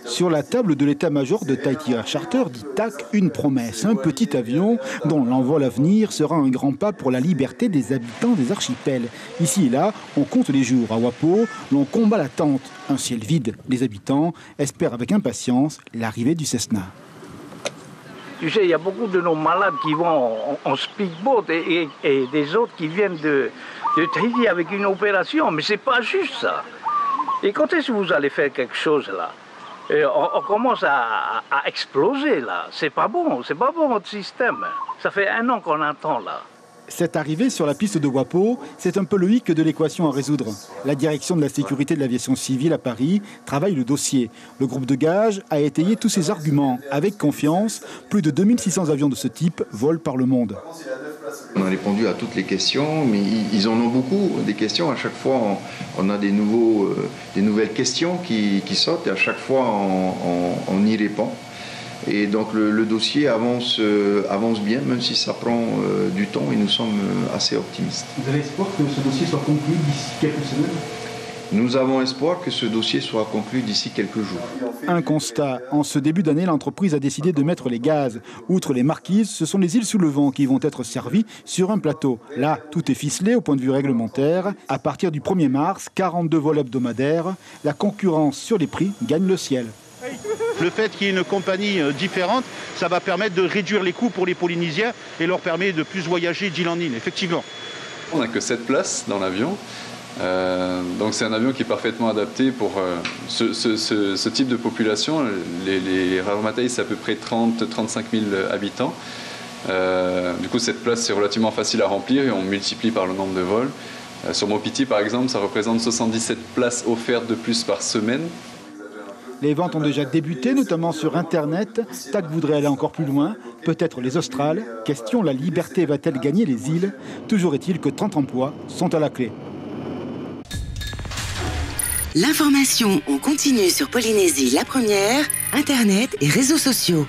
Sur la table de l'état-major de Tahiti Air Charter dit TAC une promesse, un petit avion dont l'envol à venir sera un grand pas pour la liberté des habitants des archipels. Ici et là, on compte les jours. À Wapo, l'on combat l'attente. Un ciel vide. Les habitants espèrent avec impatience l'arrivée du Cessna. Tu sais, il y a beaucoup de nos malades qui vont en speedboat et des autres qui viennent de Tahiti avec une opération, mais c'est pas juste ça. Et quand est-ce que vous allez faire quelque chose là? On commence à exploser là. C'est pas bon votre système. Ça fait 1 an qu'on attend là. Cette arrivée sur la piste de Wapo, c'est un peu le hic de l'équation à résoudre. La direction de la sécurité de l'aviation civile à Paris travaille le dossier. Le groupe de gage a étayé tous ses arguments. Avec confiance, plus de 2600 avions de ce type volent par le monde. On a répondu à toutes les questions, mais ils en ont beaucoup, des questions. À chaque fois, on a des nouvelles questions qui sortent et à chaque fois, on y répond. Et donc le dossier avance bien, même si ça prend du temps et nous sommes assez optimistes. Vous avez espoir que ce dossier soit conclu d'ici quelques semaines ? Nous avons espoir que ce dossier soit conclu d'ici quelques jours. Un constat. En ce début d'année, l'entreprise a décidé de mettre les gaz. Outre les marquises, ce sont les îles sous le vent qui vont être servies sur un plateau. Là, tout est ficelé au point de vue réglementaire. À partir du 1er mars, 42 vols hebdomadaires. La concurrence sur les prix gagne le ciel. Le fait qu'il y ait une compagnie différente, ça va permettre de réduire les coûts pour les Polynésiens et leur permet de plus voyager d'île en île, effectivement. On n'a que 7 places dans l'avion, donc c'est un avion qui est parfaitement adapté pour ce type de population. Les Raromatei, c'est à peu près 30-35 000 habitants. Du coup, cette place, c'est relativement facile à remplir et on multiplie par le nombre de vols. Sur Mopiti, par exemple, ça représente 77 places offertes de plus par semaine. Les ventes ont déjà débuté, notamment sur Internet. TAC voudrait aller encore plus loin, peut-être les Australes. Question, la liberté va-t-elle gagner les îles? Toujours est-il que 30 emplois sont à la clé. L'information en continu sur Polynésie la première, Internet et réseaux sociaux.